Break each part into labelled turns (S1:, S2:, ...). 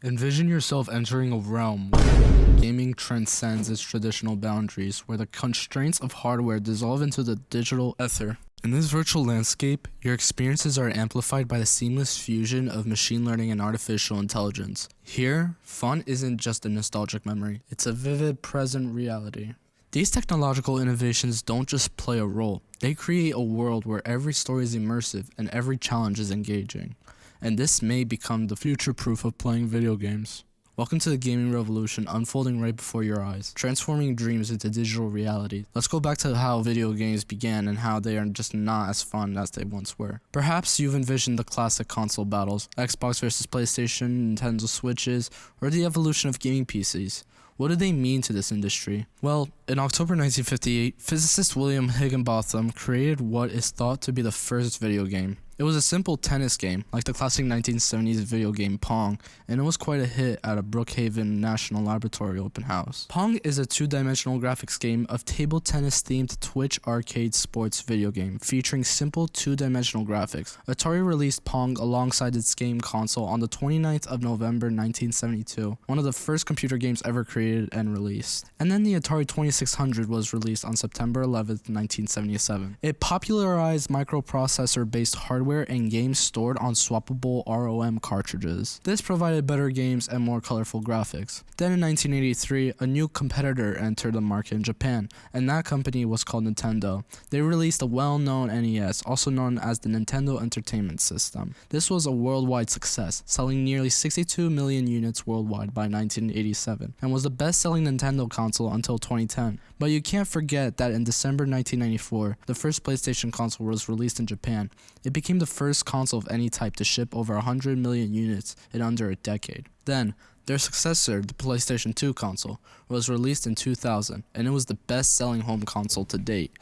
S1: Envision yourself entering a realm where gaming transcends its traditional boundaries, where the constraints of hardware dissolve into the digital ether. In this virtual landscape, your experiences are amplified by the seamless fusion of machine learning and artificial intelligence. Here, fun isn't just a nostalgic memory, it's a vivid present reality. These technological innovations don't just play a role, they create a world where every story is immersive and every challenge is engaging. And this may become the future proof of playing video games. Welcome to the gaming revolution unfolding right before your eyes, transforming dreams into digital reality. Let's go back to how video games began and how they are just not as fun as they once were. Perhaps you've envisioned the classic console battles, Xbox versus PlayStation, Nintendo Switches, or the evolution of gaming PCs. What do they mean to this industry? Well, in October 1958, physicist William Higginbotham created what is thought to be the first video game. It was a simple tennis game, like the classic 1970s video game Pong, and it was quite a hit at a Brookhaven National Laboratory open house. Pong is a two-dimensional graphics game of table tennis-themed Twitch arcade sports video game, featuring simple two-dimensional graphics. Atari released Pong alongside its game console on the 29th of November 1972, one of the first computer games ever created and released. And then the Atari 2600 was released on September 11th, 1977. It popularized microprocessor-based hardware and games stored on swappable ROM cartridges. This provided better games and more colorful graphics. Then in 1983, a new competitor entered the market in Japan, and that company was called Nintendo. They released a well-known NES, also known as the Nintendo Entertainment System. This was a worldwide success, selling nearly 62 million units worldwide by 1987, and was the best-selling Nintendo console until 2010. But you can't forget that in December 1994, the first PlayStation console was released in Japan. It became the first console of any type to ship over 100 million units in under a decade. Then, their successor, the PlayStation 2 console, was released in 2000, and it was the best-selling home console to date.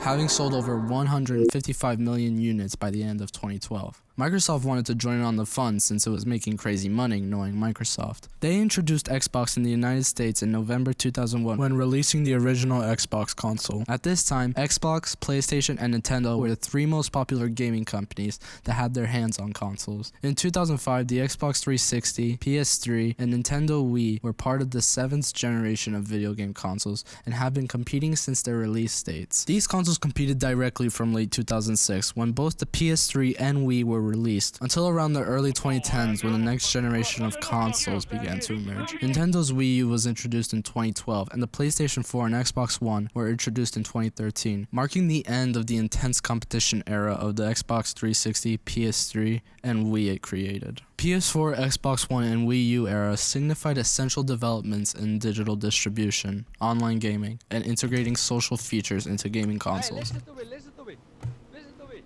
S1: Having sold over 155 million units by the end of 2012. Microsoft wanted to join in on the fun since it was making crazy money, knowing Microsoft. They introduced Xbox in the United States in November 2001 when releasing the original Xbox console. At this time, Xbox, PlayStation, and Nintendo were the three most popular gaming companies that had their hands on consoles. In 2005, the Xbox 360, PS3, and Nintendo Wii were part of the 7th generation of video game consoles and have been competing since their release dates. These consoles competed directly from late 2006 when both the PS3 and Wii were released, until around the early 2010s when the next generation of consoles began to emerge. Nintendo's Wii U was introduced in 2012, and the PlayStation 4 and Xbox One were introduced in 2013, marking the end of the intense competition era of the Xbox 360, PS3, and Wii it created. PS4, Xbox One, and Wii U era signified essential developments in digital distribution, online gaming, and integrating social features into gaming consoles.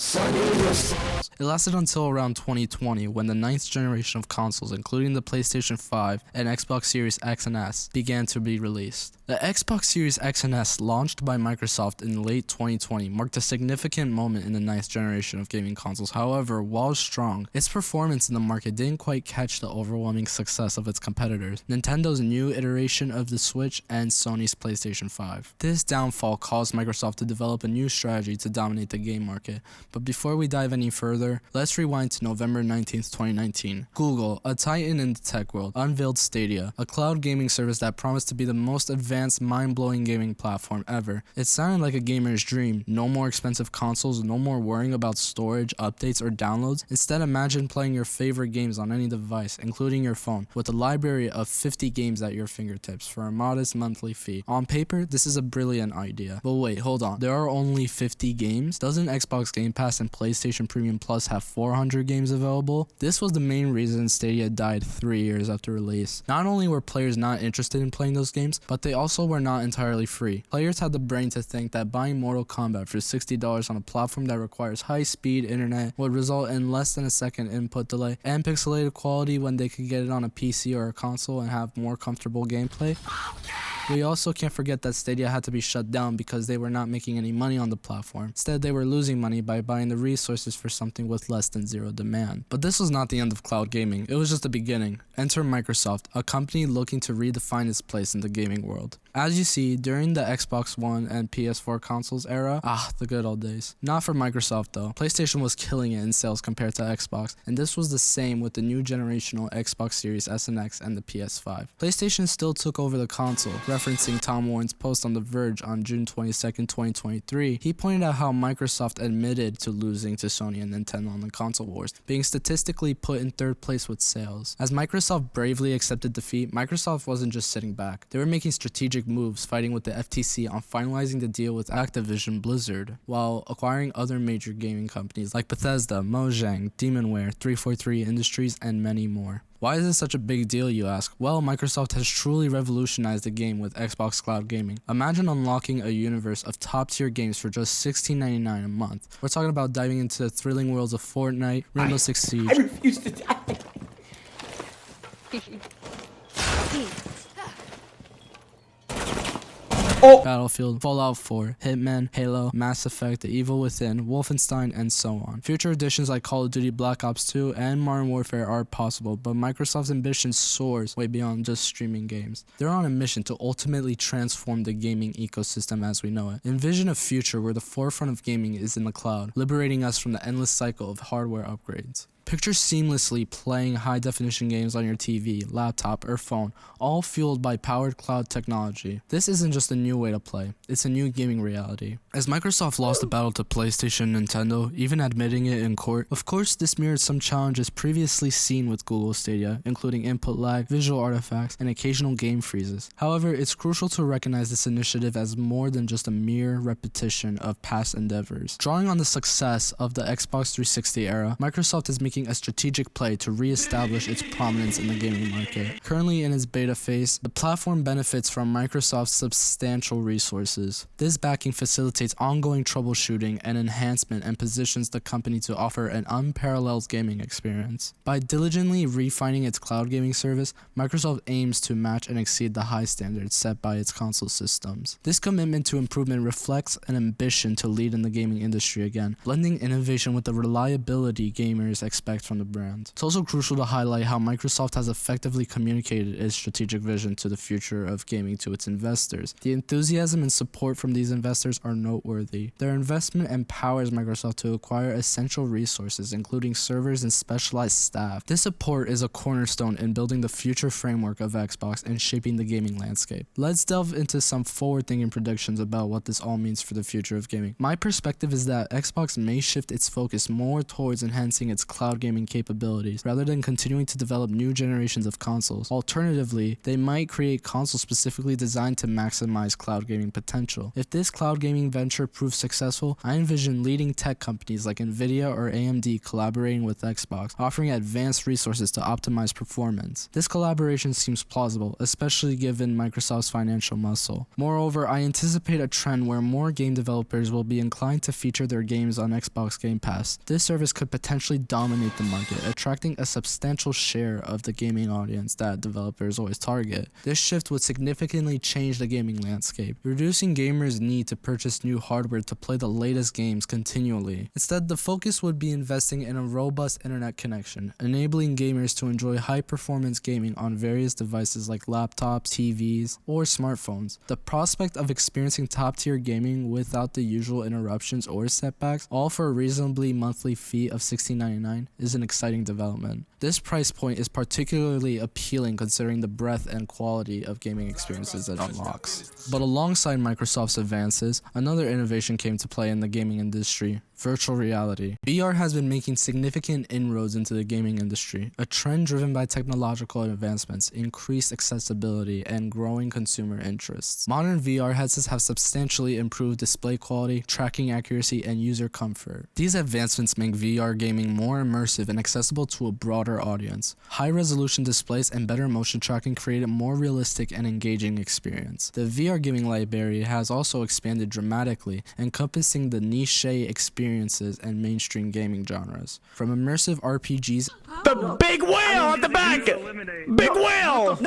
S1: It lasted until around 2020 when the 9th generation of consoles, including the PlayStation 5 and Xbox Series X and S, began to be released. The Xbox Series X and S, launched by Microsoft in late 2020, marked a significant moment in the 9th generation of gaming consoles. However, while strong, its performance in the market didn't quite catch the overwhelming success of its competitors, Nintendo's new iteration of the Switch and Sony's PlayStation 5. This downfall caused Microsoft to develop a new strategy to dominate the game market. But before we dive any further, let's rewind to November 19th, 2019. Google, a titan in the tech world, unveiled Stadia, a cloud gaming service that promised to be the most advanced, mind-blowing gaming platform ever. It sounded like a gamer's dream. No more expensive consoles, no more worrying about storage, updates, or downloads. Instead, imagine playing your favorite games on any device, including your phone, with a library of 50 games at your fingertips for a modest monthly fee. On paper, this is a brilliant idea. But wait, hold on. There are only 50 games? Doesn't Xbox Game Pass and PlayStation Premium Plus have 400 games available? This was the main reason Stadia died 3 years after release. Not only were players not interested in playing those games, but they also were not entirely free. Players had the brain to think that buying Mortal Kombat for $60 on a platform that requires high-speed internet would result in less than a second input delay and pixelated quality when they could get it on a PC or a console and have more comfortable gameplay. We also can't forget that Stadia had to be shut down because they were not making any money on the platform. Instead, they were losing money by buying the resources for something with less than zero demand. But this was not the end of cloud gaming, it was just the beginning. Enter Microsoft, a company looking to redefine its place in the gaming world. As you see, during the Xbox One and PS4 consoles era, the good old days. Not for Microsoft though. PlayStation was killing it in sales compared to Xbox, and this was the same with the new generational Xbox Series S and X and the PS5. PlayStation still took over the console. Referencing Tom Warren's post on The Verge on June 22nd, 2023, he pointed out how Microsoft admitted to losing to Sony and Nintendo on the console wars, being statistically put in third place with sales. As Microsoft bravely accepted defeat, Microsoft wasn't just sitting back. They were making strategic moves, fighting with the FTC on finalizing the deal with Activision Blizzard, while acquiring other major gaming companies like Bethesda, Mojang, Demonware, 343 Industries, and many more. Why is this such a big deal, you ask? Well, Microsoft has truly revolutionized the game with Xbox Cloud Gaming. Imagine unlocking a universe of top-tier games for just $16.99 a month. We're talking about diving into the thrilling worlds of Fortnite, Rainbow Six Siege.
S2: I refuse to die.
S1: Battlefield, Fallout 4, Hitman, Halo, Mass Effect, The Evil Within, Wolfenstein, and so on. Future editions like Call of Duty Black Ops 2 and Modern Warfare are possible, but Microsoft's ambition soars way beyond just streaming games. They're on a mission to ultimately transform the gaming ecosystem as we know it. Envision a future where the forefront of gaming is in the cloud, liberating us from the endless cycle of hardware upgrades. Picture seamlessly playing high-definition games on your TV, laptop, or phone, all fueled by powered cloud technology. This isn't just a new way to play, it's a new gaming reality. As Microsoft lost the battle to PlayStation and Nintendo, even admitting it in court, of course this mirrored some challenges previously seen with Google Stadia, including input lag, visual artifacts, and occasional game freezes. However, it's crucial to recognize this initiative as more than just a mere repetition of past endeavors. Drawing on the success of the Xbox 360 era, Microsoft is making a strategic play to re-establish its prominence in the gaming market. Currently in its beta phase, the platform benefits from Microsoft's substantial resources. This backing facilitates ongoing troubleshooting and enhancement and positions the company to offer an unparalleled gaming experience. By diligently refining its cloud gaming service, Microsoft aims to match and exceed the high standards set by its console systems. This commitment to improvement reflects an ambition to lead in the gaming industry again, blending innovation with the reliability gamers expect from the brand. It's also crucial to highlight how Microsoft has effectively communicated its strategic vision to the future of gaming to its investors. The enthusiasm and support from these investors are noteworthy. Their investment empowers Microsoft to acquire essential resources, including servers and specialized staff. This support is a cornerstone in building the future framework of Xbox and shaping the gaming landscape. Let's delve into some forward-thinking predictions about what this all means for the future of gaming. My perspective is that Xbox may shift its focus more towards enhancing its cloud gaming capabilities rather than continuing to develop new generations of consoles. Alternatively, they might create consoles specifically designed to maximize cloud gaming potential. If this cloud gaming venture proves successful, I envision leading tech companies like Nvidia or AMD collaborating with Xbox, offering advanced resources to optimize performance. This collaboration seems plausible, especially given Microsoft's financial muscle. Moreover, I anticipate a trend where more game developers will be inclined to feature their games on Xbox Game Pass. This service could potentially dominate the market, attracting a substantial share of the gaming audience that developers always target. This shift would significantly change the gaming landscape, reducing gamers' need to purchase new hardware to play the latest games continually. Instead, the focus would be investing in a robust internet connection, enabling gamers to enjoy high-performance gaming on various devices like laptops, TVs, or smartphones. The prospect of experiencing top-tier gaming without the usual interruptions or setbacks, all for a reasonably monthly fee of $16.99, is an exciting development. This price point is particularly appealing considering the breadth and quality of gaming experiences it unlocks. But alongside Microsoft's advances, another innovation came to play in the gaming industry: virtual reality. VR has been making significant inroads into the gaming industry, a trend driven by technological advancements, increased accessibility, and growing consumer interests. Modern VR headsets have substantially improved display quality, tracking accuracy, and user comfort. These advancements make VR gaming more immersive immersive and accessible to a broader audience. High-resolution displays and better motion tracking create a more realistic and engaging experience. The VR gaming library has also expanded dramatically, encompassing the niche experiences and mainstream gaming genres. From immersive RPGs,
S2: the big whale at the back! Big whale!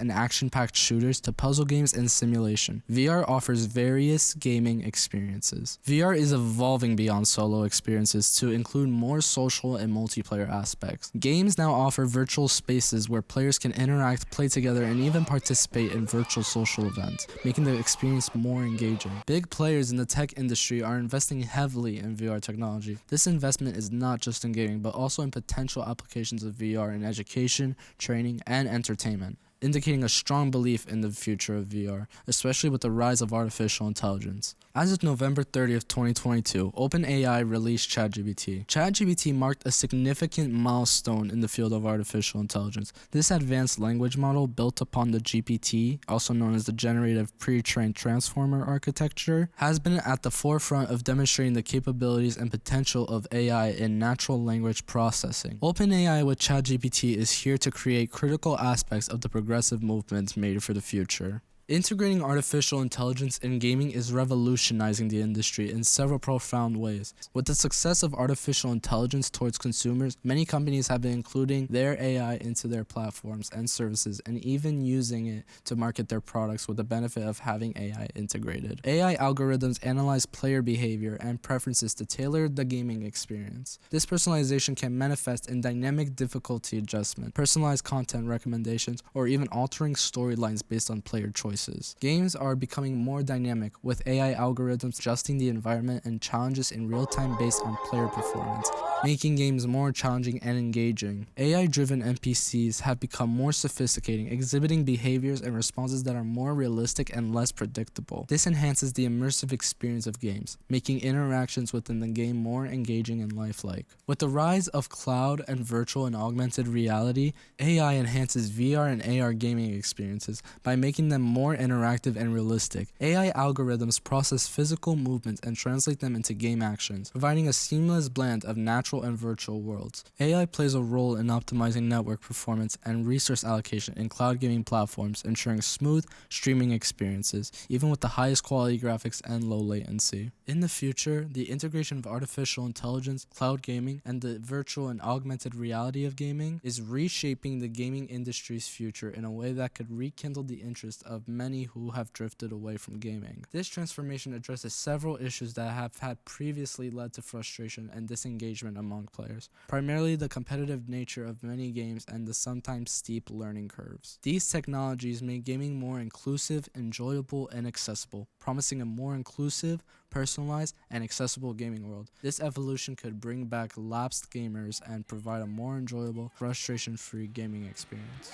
S1: And action-packed shooters to puzzle games and simulation, VR offers various gaming experiences. VR is evolving beyond solo experiences to include more social and multiplayer aspects. Games now offer virtual spaces where players can interact, play together, and even participate in virtual social events, making the experience more engaging. Big players in the tech industry are investing heavily in VR technology. This investment is not just in gaming, but also in potential applications of VR in education, training, and entertainment, indicating a strong belief in the future of VR, especially with the rise of artificial intelligence. As of November 30th, 2022, OpenAI released ChatGPT. ChatGPT marked a significant milestone in the field of artificial intelligence. This advanced language model, built upon the GPT, also known as the Generative Pre-trained Transformer architecture, has been at the forefront of demonstrating the capabilities and potential of AI in natural language processing. OpenAI with ChatGPT is here to create critical aspects of the progressive movements made for the future. Integrating artificial intelligence in gaming is revolutionizing the industry in several profound ways. With the success of artificial intelligence towards consumers, many companies have been including their AI into their platforms and services, and even using it to market their products with the benefit of having AI integrated. AI algorithms analyze player behavior and preferences to tailor the gaming experience. This personalization can manifest in dynamic difficulty adjustment, personalized content recommendations, or even altering storylines based on player choices. Games are becoming more dynamic, with AI algorithms adjusting the environment and challenges in real time based on player performance, making games more challenging and engaging. AI-driven NPCs have become more sophisticated, exhibiting behaviors and responses that are more realistic and less predictable. This enhances the immersive experience of games, making interactions within the game more engaging and lifelike. With the rise of cloud and virtual and augmented reality, AI enhances VR and AR gaming experiences by making them more interactive and realistic. AI algorithms process physical movements and translate them into game actions, providing a seamless blend of natural and virtual worlds. AI plays a role in optimizing network performance and resource allocation in cloud gaming platforms, ensuring smooth streaming experiences, even with the highest quality graphics and low latency. In the future, the integration of artificial intelligence, cloud gaming, and the virtual and augmented reality of gaming is reshaping the gaming industry's future in a way that could rekindle the interest of many who have drifted away from gaming. This transformation addresses several issues that have had previously led to frustration and disengagement among players, primarily the competitive nature of many games and the sometimes steep learning curves. These technologies make gaming more inclusive, enjoyable, and accessible, promising a more inclusive, personalized, and accessible gaming world. This evolution could bring back lapsed gamers and provide a more enjoyable, frustration-free gaming experience.